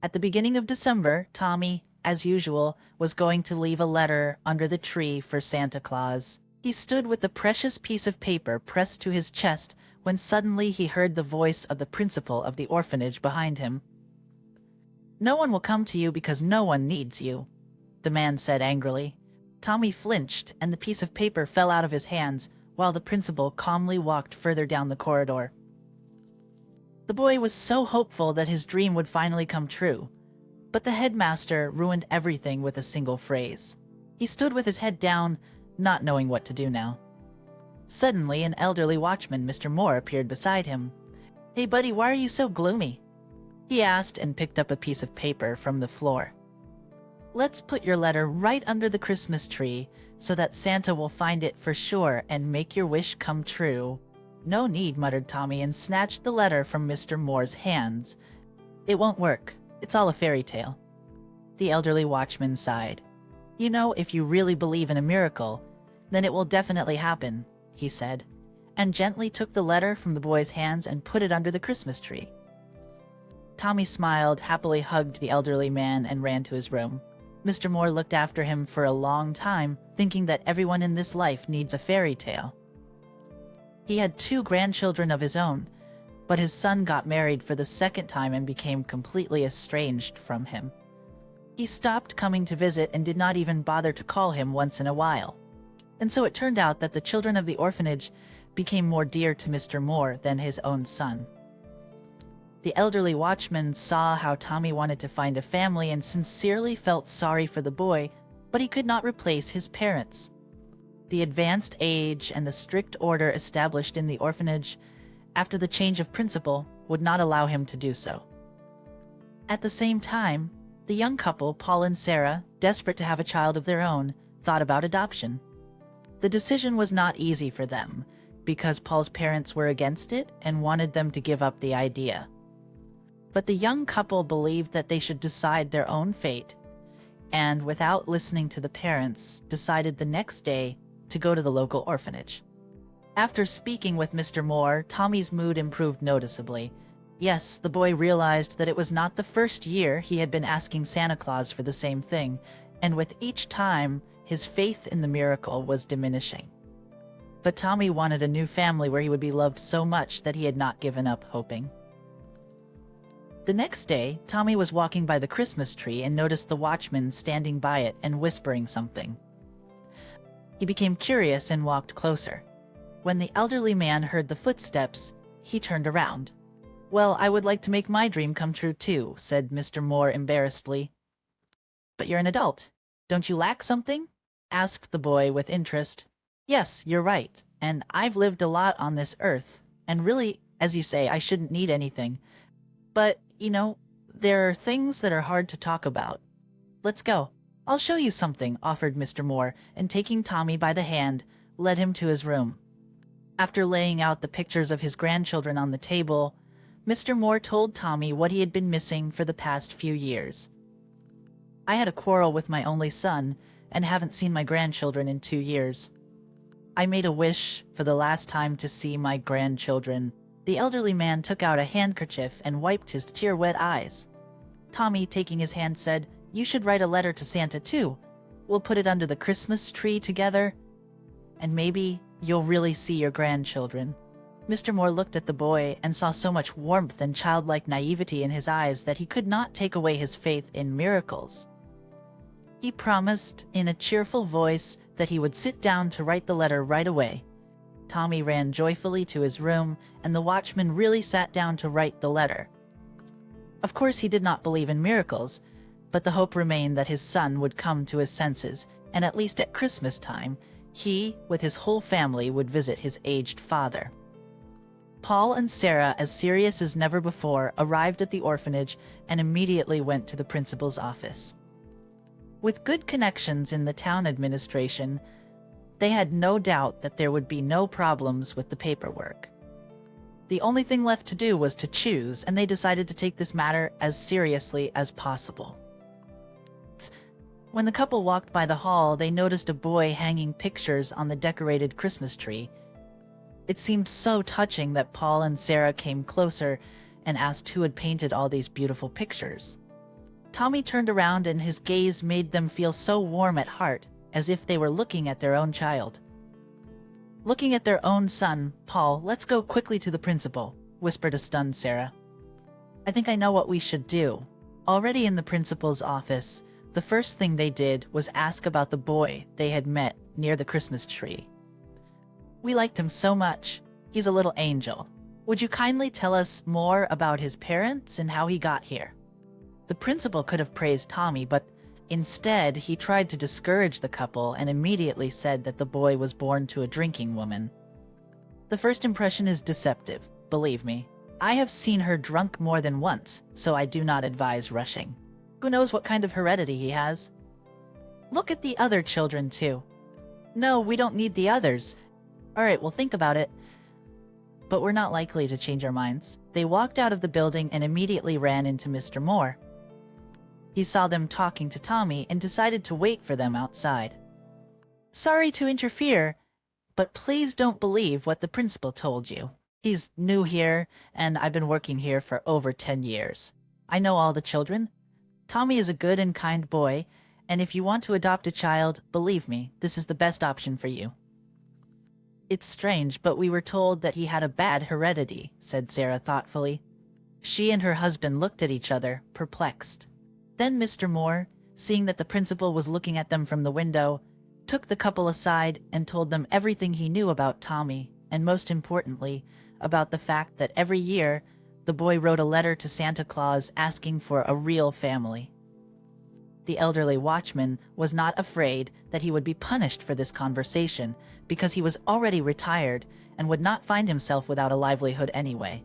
At the beginning of December, Tommy, as usual, was going to leave a letter under the tree for Santa Claus. He stood with the precious piece of paper pressed to his chest when suddenly he heard the voice of the principal of the orphanage behind him. "No one will come to you because no one needs you," the man said angrily. Tommy flinched, and the piece of paper fell out of his hands, while the principal calmly walked further down the corridor. The boy was so hopeful that his dream would finally come true, but the headmaster ruined everything with a single phrase. He stood with his head down, not knowing what to do now. Suddenly, an elderly watchman, Mr. Moore, appeared beside him. "Hey, buddy, why are you so gloomy?" he asked, and picked up a piece of paper from the floor. "Let's put your letter right under the Christmas tree so that Santa will find it for sure and make your wish come true." "No need," muttered Tommy, and snatched the letter from Mr. Moore's hands. "It won't work. It's all a fairy tale." The elderly watchman sighed. "You know, if you really believe in a miracle, then it will definitely happen," he said, and gently took the letter from the boy's hands and put it under the Christmas tree. Tommy smiled, happily hugged the elderly man, and ran to his room. Mr. Moore looked after him for a long time, thinking that everyone in this life needs a fairy tale. He had 2 grandchildren of his own, but his son got married for the second time and became completely estranged from him. He stopped coming to visit and did not even bother to call him once in a while. And so it turned out that the children of the orphanage became more dear to Mr. Moore than his own son. The elderly watchman saw how Tommy wanted to find a family and sincerely felt sorry for the boy, but he could not replace his parents. The advanced age and the strict order established in the orphanage after the change of principal would not allow him to do so. At the same time, the young couple, Paul and Sarah, desperate to have a child of their own, thought about adoption. The decision was not easy for them, because Paul's parents were against it and wanted them to give up the idea. But the young couple believed that they should decide their own fate, and without listening to the parents, decided the next day to go to the local orphanage. After speaking with Mr. Moore, Tommy's mood improved noticeably. Yes, the boy realized that it was not the first year he had been asking Santa Claus for the same thing, and with each time, his faith in the miracle was diminishing. But Tommy wanted a new family where he would be loved so much that he had not given up hoping. The next day, Tommy was walking by the Christmas tree and noticed the watchman standing by it and whispering something. He became curious and walked closer. When the elderly man heard the footsteps, he turned around. "Well, I would like to make my dream come true too," said Mr. Moore embarrassedly. "But you're an adult. Don't you lack something?" asked the boy with interest. "Yes, you're right, and I've lived a lot on this earth, and really, as you say, I shouldn't need anything. But, you know, there are things that are hard to talk about. Let's go. I'll show you something," offered Mr. Moore, and taking Tommy by the hand, led him to his room. After laying out the pictures of his grandchildren on the table, Mr. Moore told Tommy what he had been missing for the past few years. "I had a quarrel with my only son, and haven't seen my grandchildren in 2 years. I made a wish for the last time to see my grandchildren." The elderly man took out a handkerchief and wiped his tear-wet eyes. Tommy, taking his hand, said, "You should write a letter to Santa too. We'll put it under the Christmas tree together, and maybe you'll really see your grandchildren." Mr. Moore looked at the boy and saw so much warmth and childlike naivety in his eyes that he could not take away his faith in miracles. He promised in a cheerful voice that he would sit down to write the letter right away. Tommy ran joyfully to his room, and the watchman really sat down to write the letter. Of course, he did not believe in miracles, but the hope remained that his son would come to his senses, and at least at Christmas time, he, with his whole family, would visit his aged father. Paul and Sarah, as serious as never before, arrived at the orphanage and immediately went to the principal's office. With good connections in the town administration, they had no doubt that there would be no problems with the paperwork. The only thing left to do was to choose, and they decided to take this matter as seriously as possible. When the couple walked by the hall, they noticed a boy hanging pictures on the decorated Christmas tree. It seemed so touching that Paul and Sarah came closer and asked who had painted all these beautiful pictures. Tommy turned around and his gaze made them feel so warm at heart, as if they were looking at their own child. Looking at their own son, Paul, let's go quickly to the principal, whispered a stunned Sarah. I think I know what we should do. Already in the principal's office, the first thing they did was ask about the boy they had met near the Christmas tree. We liked him so much. He's a little angel. Would you kindly tell us more about his parents and how he got here? The principal could have praised Tommy, but instead he tried to discourage the couple and immediately said that the boy was born to a drinking woman. The first impression is deceptive, believe me. I have seen her drunk more than once, so I do not advise rushing. Who knows what kind of heredity he has? Look at the other children, too. No, we don't need the others. All right, we'll think about it. But we're not likely to change our minds. They walked out of the building and immediately ran into Mr. Moore. He saw them talking to Tommy and decided to wait for them outside. Sorry to interfere, but please don't believe what the principal told you. He's new here, and I've been working here for over 10 years. I know all the children. Tommy is a good and kind boy, and if you want to adopt a child, believe me, this is the best option for you. It's strange, but we were told that he had a bad heredity, said Sarah thoughtfully. She and her husband looked at each other, perplexed. Then Mr. Moore, seeing that the principal was looking at them from the window, took the couple aside and told them everything he knew about Tommy, and most importantly, about the fact that every year the boy wrote a letter to Santa Claus asking for a real family. The elderly watchman was not afraid that he would be punished for this conversation because he was already retired and would not find himself without a livelihood anyway.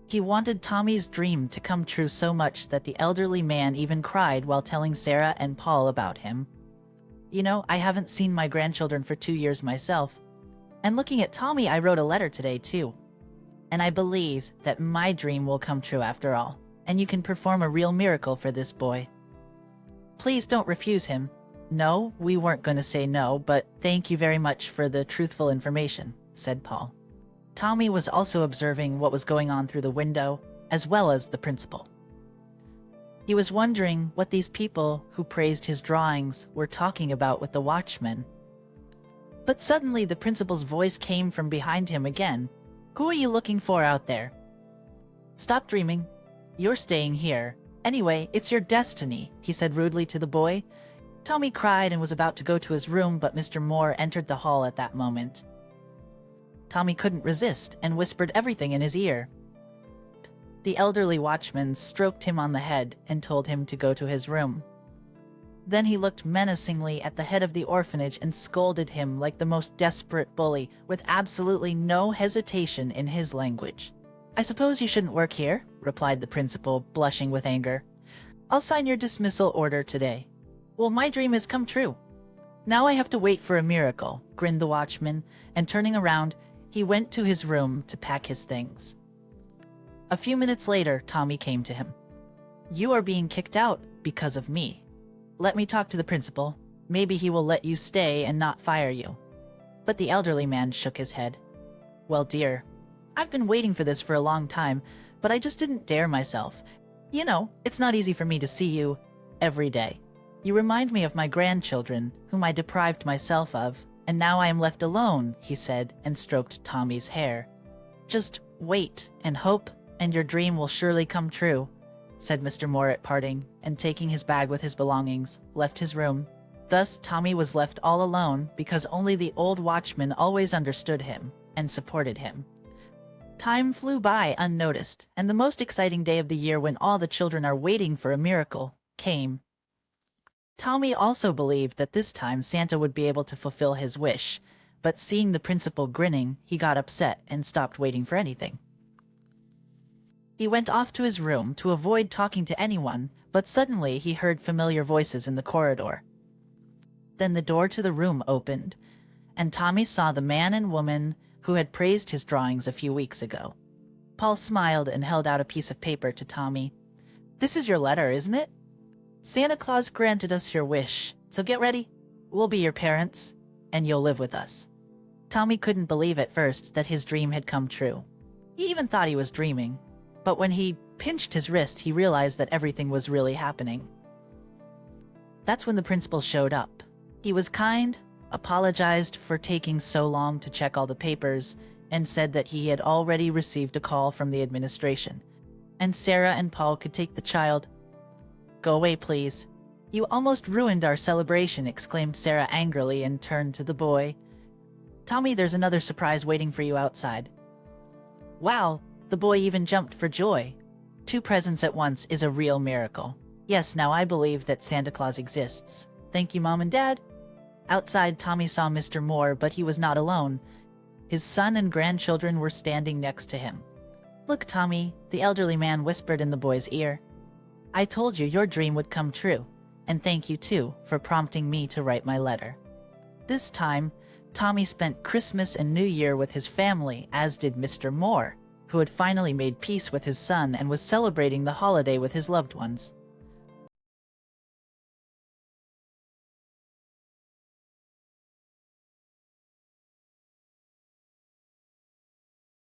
He wanted Tommy's dream to come true so much that the elderly man even cried while telling Sarah and Paul about him. You know, I haven't seen my grandchildren for 2 years myself. And looking at Tommy, I wrote a letter today too. And I believe that my dream will come true after all, and you can perform a real miracle for this boy. Please don't refuse him. No, we weren't going to say no, but thank you very much for the truthful information, said Paul. Tommy was also observing what was going on through the window, as well as the principal. He was wondering what these people who praised his drawings were talking about with the watchman. But suddenly the principal's voice came from behind him again. Who are you looking for out there? Stop dreaming. You're staying here. Anyway, it's your destiny, he said rudely to the boy. Tommy cried and was about to go to his room, but Mr. Moore entered the hall at that moment. Tommy couldn't resist and whispered everything in his ear. The elderly watchman stroked him on the head and told him to go to his room. Then he looked menacingly at the head of the orphanage and scolded him like the most desperate bully, with absolutely no hesitation in his language. I suppose you shouldn't work here, replied the principal, blushing with anger. I'll sign your dismissal order today. Well, my dream has come true. Now I have to wait for a miracle, grinned the watchman, and turning around, he went to his room to pack his things. A few minutes later, Tommy came to him. You are being kicked out because of me. Let me talk to the principal. Maybe he will let you stay and not fire you. But the elderly man shook his head. Well, dear, I've been waiting for this for a long time, but I just didn't dare myself. You know, it's not easy for me to see you every day. You remind me of my grandchildren, whom I deprived myself of, and now I am left alone, he said, and stroked Tommy's hair. Just wait and hope, and your dream will surely come true, said Mr. Moore at parting, and taking his bag with his belongings, left his room. Thus Tommy was left all alone because only the old watchman always understood him and supported him. Time flew by unnoticed, and the most exciting day of the year when all the children are waiting for a miracle came. Tommy also believed that this time Santa would be able to fulfill his wish, but seeing the principal grinning, he got upset and stopped waiting for anything. He went off to his room to avoid talking to anyone, but suddenly he heard familiar voices in the corridor. Then the door to the room opened, and Tommy saw the man and woman who had praised his drawings a few weeks ago. Paul smiled and held out a piece of paper to Tommy. This is your letter, isn't it? Santa Claus granted us your wish, so get ready. We'll be your parents, and you'll live with us. Tommy couldn't believe at first that his dream had come true. He even thought he was dreaming. But when he pinched his wrist, he realized that everything was really happening. That's when the principal showed up. He was kind, apologized for taking so long to check all the papers, and said that he had already received a call from the administration, and Sarah and Paul could take the child. "Go away, please. You almost ruined our celebration," exclaimed Sarah angrily and turned to the boy. "Tommy, there's another surprise waiting for you outside." Wow, the boy even jumped for joy. 2 presents at once is a real miracle. Yes, now I believe that Santa Claus exists. Thank you, Mom and Dad. Outside, Tommy saw Mr. Moore, but he was not alone. His son and grandchildren were standing next to him. "Look, Tommy," the elderly man whispered in the boy's ear. "I told you your dream would come true, and thank you, too, for prompting me to write my letter." This time, Tommy spent Christmas and New Year with his family, as did Mr. Moore, who had finally made peace with his son and was celebrating the holiday with his loved ones.